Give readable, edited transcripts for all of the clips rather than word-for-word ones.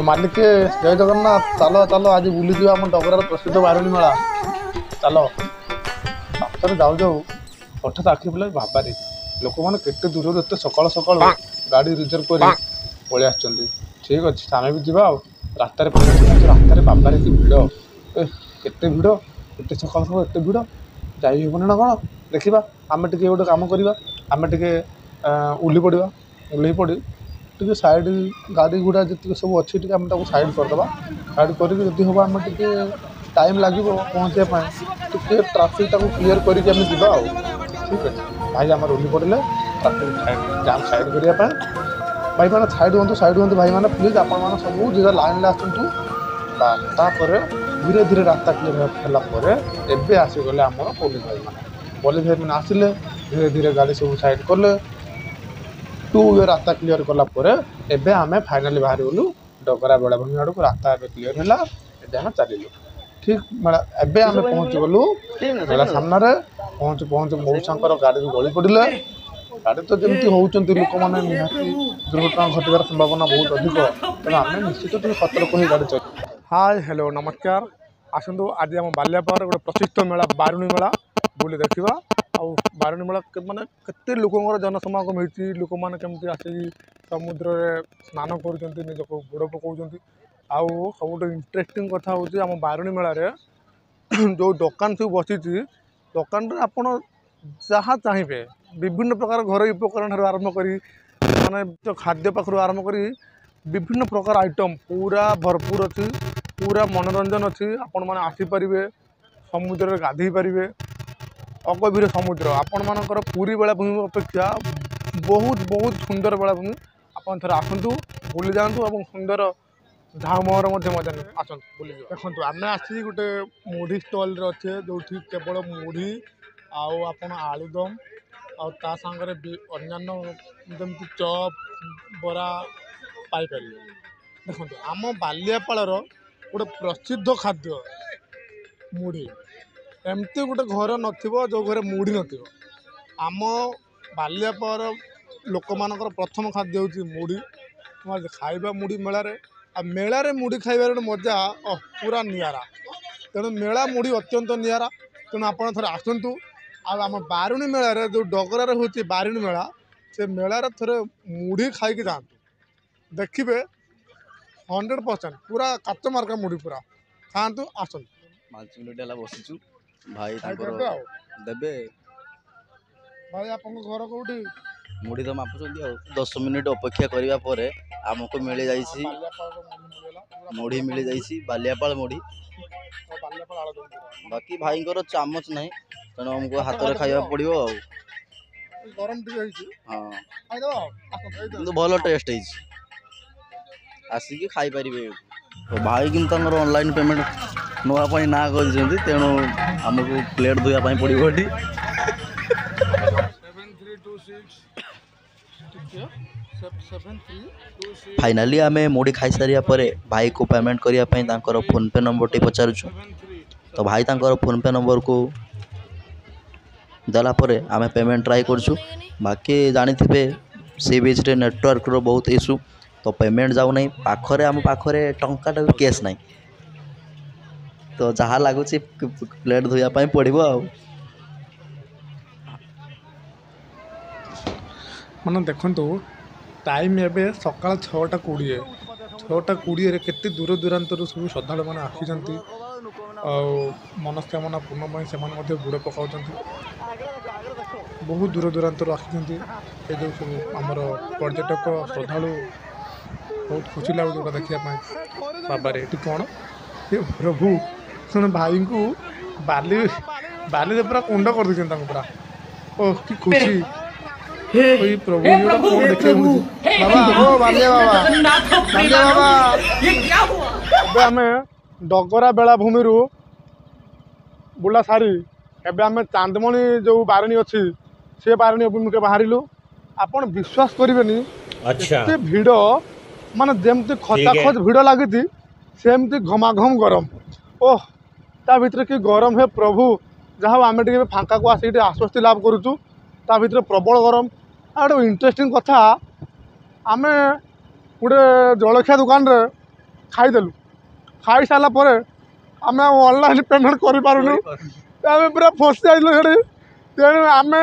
मालिक जय जगन्नाथ चलो चलो आज बुली जा आम डगरार प्रसिद्ध बारुणी मेला चलो रास्तार जाऊ जाऊ हठात आखि पड़े बाबारे लोक मैंने केते दूर एत सकाल सकाल गाड़ी रिजर्व कर पलि आस ठीक अच्छे आम भी जा रास्तार रास्तार बाबारे कि भिड़ केते भिड़ एत सकाल सकाल एत भिड़ जाइबन ना कौन देखा आम टे गोटे कम करवा आम टे ओह्ली पड़ा ओह्ल पड़ टे साइड गाड़ी गुड़ा जी सब अच्छी आम साइड करदे साइड करके हम आम टे टाइम लगे पहुँचापी टे ट्राफिक क्लीयर करके ठीक है भाई आम ओह्ली पड़े ट्राफिक जाम साइड करने भाई मैंने साइड हूँ भाई मैंने प्लीज आप सब जो लाइन आसतु तापर धीरे धीरे रास्ता क्लीयर है आसीगले आम पुलिस भाई मैंने आसिले धीरे धीरे गाड़ी सब साइड कले टू वे रास्ता क्लीयर कलापर एबे आमे फाइनाली बाहरी गलु डगरा बेलाभूमि आड़ को रास्ता एबे क्लीयर है आम चलू ठीक मेला एबे आमे पहुँच गलु मेला सामने पहुँच पहुँच मौसा गाड़ी गली पड़े गाड़ी तो जमी होती लोक मैंने निहाती दुर्घटना घटार संभावना बहुत अधिक तेना आम निश्चित सतर्क हो गाड़ी चल हाय हेलो नमस्कार आसतु आज आम बालियापार गोटे प्रसिद्ध मेला बारुणी मेला बुली देखा आउ बारुणी मेला माने केते लोकंर जनसमागम होती लोक मैंने केमती आसिक समुद्र में स्नान कर निज गोड़ पकाउं आउ सब इंटरेस्टिंग कथा हूँ आम बारुणी मेला जो दुकान सब बसी दुकान आप जहाँ चाहिए विभिन्न प्रकार घर उपकरण आरंभ कर माने खाद्य पाखर आरंभ कर विभिन्न प्रकार आइटम पूरा भरपूर अच्छी पूरा मनोरंजन अच्छी आपण मैंने आसीपारे समुद्र गाधे पारे अगभीर समुद्र आपण मानकर पुरी बेलाभूमि अपेक्षा बहुत बहुत सुंदर बेलाभूमि आप थे आसतु बुली जातु और सुंदर झाउमहर मजा आसतु बुली देखो आम आसी गोटे मुढ़ी स्टल अच्छे जो केवल मुढ़ी आपण आलुदम आ सांगरे अन्य जमी चप बरा पाइपर देखो आम बालियापाड़ गोटे प्रसिद्ध खाद्य मुढ़ी एमती गोटे घर नथिबो जो घरे मुढ़ी नथिबो आम बालियापाड़ लोक मानकर प्रथम खाद्य होची मुढ़ी खाइबा मुढ़ी मेलारे आ मेलारे मुढ़ी खाइबार मजा पूरा नियारा तेणु मेला मुढ़ी अत्यंत नियारा तेणु आप थे आसतु आम बारुणी मेलार जो डगरार होची बारुणी मेला से मेलार थे मुढ़ी खाई जातु देखिए 100% पूरा काच मार्का मुढ़ी पूरा खातु आसतु 5 मिनिट है बसीचु भाई देबे भाई आप घर कौटी मुढ़ी तो मापुଛନ୍ତି 10 मिनिट अपेक्षा करने पर आमको मिल जाइए मुढ़ी मिल जाइए बालियापाड़ मुढ़ी बाकी भाई चामच ना तेणु हमको हाथ में खावा पड़ो हाँ भल टेस्ट है आसिक खाई पारे भाई कि ऑनलाइन पेमेंट नापी ना कर तेणु आमको प्लेट धोयापाई पड़ो ये फाइनाली आम मुढ़ी खाई सारिया पर भाई को पेमेंट करने फोन पे नंबर टी पचारुचु तो भाई फोन पे नंबर को देलापर आम पेमेंट ट्राई करछु बाकी जानी थे सी बीच रे नेटवर्क रो बहुत इशू तो पेमेंट जाऊ नहीं पाखरे आम पाखरे टंकाटा भी कैश नहीं तो जहाँ लगुच प्लेट धोयापाई पड़ो मैंने देखु टाइम एवं सका 6:20 केते दूर दूरांतर सब श्रद्धा मैंने आसी मनस्कामना पूर्ण से बुड़ पकाऊँ बहुत दूर दूरांतर आसी जो सब आमर पर्यटक श्रद्धा बहुत खुशी लगे देखापी बाबारे ये कौन ये प्रभु शुण भाई को बाली बाली पूरा कुंड कर देते पूरा ओह कि खुशी प्रभु ये कौन देखे बाबा ओ बालिया बाबा अब आम डगरा बेलाभूमि बुला सारी एवं आम चांदमणि जो बारुणी अच्छी से बारुणी अभिमुखे बाहरिलु आपण विश्वास करेनि एते भिड़ माने जमती खचाखच भिड़ लगी सेमती घमाघम गरम ओह ता भीतर कि गरम है प्रभु जहाँ आम टे फांका को आसिक आश्वस्ति लाभ करुचु ता भीतर प्रबल गरम आ गोटे इंटरेस्टिंग कथा आम गोटे जलखिया दुकान रे ଖାଇଦେଲୁ। ଖାଇ ସାରିଲା ପରେ ଆମେ ଆଉ ଅନଲାଇନ୍ ପେମେଣ୍ଟ କରିପାରୁନୁ। ଆମେ ପୁରା ଫସି ଯାଇଥିଲୁ ସେଠି। ତେଣୁ ଆମେ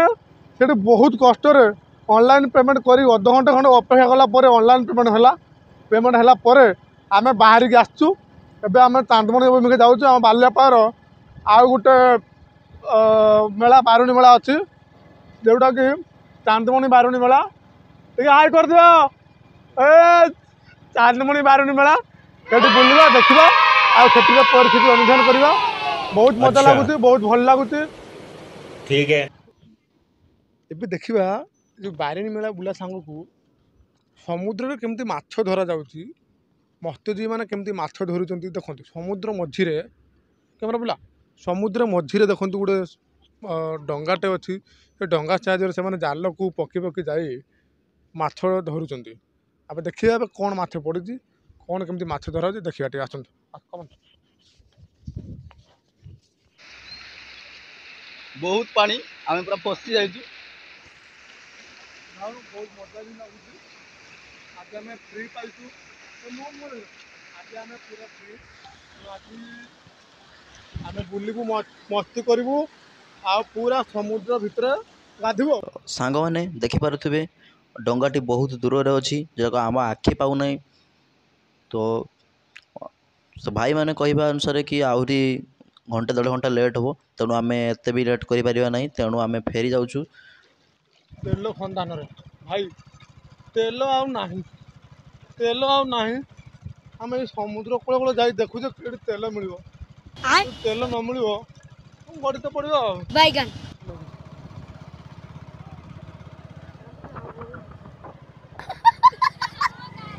ସେଠି ବହୁତ କଷ୍ଟରେ ଅନଲାଇନ୍ ପେମେଣ୍ଟ କରି ଅଧଘଣ୍ଟେ ଖଣ୍ଡେ ଅପେକ୍ଷା କଲା ପରେ ଅନଲାଇନ୍ ପେମେଣ୍ଟ ହେଲା। ପେମେଣ୍ଟ ହେଲା ପରେ ଆମେ ବାହାରିକି ଆସିଛୁ। ଏବେ ଆମେ ଚାନ୍ଦମଣି ଅଭିମୁଖେ ଯାଉଛୁ। ଆମ ବାଲିଆପାର ଆଉ ଗୋଟେ ମେଳା ବାରୁଣୀ ମେଳା ଅଛି, ଯେଉଁଟାକି ଚାନ୍ଦମଣି ବାରୁଣୀ ମେଳା। ଟିକେ ହାଇ କରିଦିଅ। ଏ ଚାନ୍ଦମଣି ବାରୁଣୀ ମେଳା ସେଠି ବୁଲିବା, ଦେଖିବା, ଆଉ ସେଠିର ପରିସ୍ଥିତି ଅନୁଧ୍ୟାନ କରିବା। ବହୁତ ମଜା ଲାଗୁଛି, ବହୁତ ଭଲ ଲାଗୁଛି। ठीक है। ଏବେ ଦେଖିବା ଯେଉଁ ବାରୁଣୀ ମେଳା ବୁଲା ସାଙ୍ଗକୁ ସମୁଦ୍ରରେ କେମିତି ମାଛ ଧରାଯାଉଛି, ମତ୍ସ୍ୟଜୀବୀମାନେ କେମିତି ମାଛ ଧରୁଛନ୍ତି। ଦେଖନ୍ତୁ ସମୁଦ୍ର ମଝିରେ କ୍ୟାମେରା ବୁଲା, ସମୁଦ୍ର ମଝିରେ ଦେଖନ୍ତୁ ଗୋଟେ ଡଙ୍ଗାଟେ ଅଛି। ସେ ଡଙ୍ଗା ସାହାଯ୍ୟରେ ସେମାନେ ଜାଲକୁ ପକି ପକି ଯାଇ ମାଛ ଧରୁଛନ୍ତି। ଆମେ ଦେଖିବା ଏବେ କ'ଣ ମାଛ ପଡ଼ିଛି, କ'ଣ କେମିତି ମାଛ ଧରାଯାଉଛି ଦେଖିବା। ଟିକେ ଆସନ୍ତୁ। ବହୁତ ପାଣି, ଆମେ ପୁରା ଫସି ଯାଇଛୁ। ବହୁତ ମଜା ବି ଲାଗୁଛି। ଆଜି ଆମେ ଫ୍ରି ପାଇଛୁ। ଆଜି ଆମେ ପୁରା ଫ୍ରି। ଆଜି ଆମେ ବୁଲିବୁ, ମସ୍ତି କରିବୁ, ଆଉ ପୁରା ସମୁଦ୍ର ଭିତରେ ଗାଧିବୁ। ସାଙ୍ଗମାନେ ଦେଖିପାରୁଥିବେ ଡଙ୍ଗାଟି ବହୁତ ଦୂରରେ ଅଛି, ଯାକ ଆମ ଆଖି ପାଉନାହିଁ। ତ ଭାଇମାନେ କହିବା ଅନୁସାରେ କି ଆହୁରି ଘଣ୍ଟେ 1.5 ଘଣ୍ଟା ଲେଟ୍ ହେବ। ତେଣୁ ଆମେ ଏତେ ବି ଲେଟ୍ କରିପାରିବା ନାହିଁ। ତେଣୁ ଆମେ ଫେରି ଯାଉଛୁ। ତେଲ ସନ୍ଧାନରେ ଭାଇ, ତେଲ ଆଉ ନାହିଁ, ତେଲ ଆଉ ନାହିଁ। ଆମେ ଏଇ ସମୁଦ୍ର କୂଳ କୂଳ ଯାଇ ଦେଖୁଛେ କେଉଁଠି ତେଲ ମିଳିବ। ତେଲ ନ ମିଳିବ ଗଡ଼ିତ ପଡ଼ିବ ଆଉ।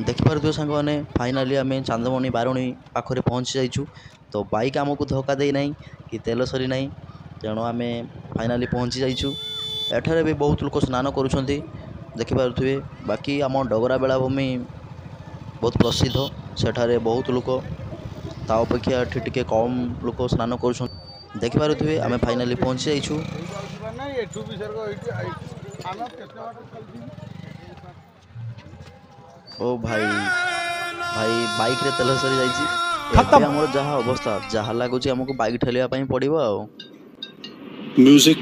ଦେଖିପାରୁଥିବେ ସାଙ୍ଗମାନେ, ଫାଇନାଲି ଆମେ ଚାନ୍ଦମଣି ବାରୁଣୀ ପାଖରେ ପହଞ୍ଚି ଯାଇଛୁ। ତ ବାଇକ୍ ଆମକୁ ଧୋକା ଦେଇନାହିଁ କି ତେଲ ସରି ନାହିଁ। ତେଣୁ ଆମେ ଫାଇନାଲି ପହଞ୍ଚି ଯାଇଛୁ। ଏଠାରେ ବି ବହୁତ ଲୋକ ସ୍ନାନ କରୁଛନ୍ତି, ଦେଖିପାରୁଥିବେ। ବାକି ଆମ ଡଗରା ବେଳାଭୂମି ବହୁତ ପ୍ରସିଦ୍ଧ, ସେଠାରେ ବହୁତ ଲୋକ, ତା ଅପେକ୍ଷା ଏଠି ଟିକେ କମ୍ ଲୋକ ସ୍ନାନ କରୁଛନ୍ତି। ଦେଖିପାରୁଥିବେ ଆମେ ଫାଇନାଲି ପହଞ୍ଚି ଯାଇଛୁ। ଓ ଭାଇ, ବାଇକ୍ରେ ତେଲ ସରିଯାଇଛି। ଏବେ ଆମର ଯାହା ଅବସ୍ଥା, ଯାହା ଲାଗୁଛି ଆମକୁ ବାଇକ୍ ଠେଲିବା ପାଇଁ ପଡ଼ିବ ଆଉ। म्यूजिक।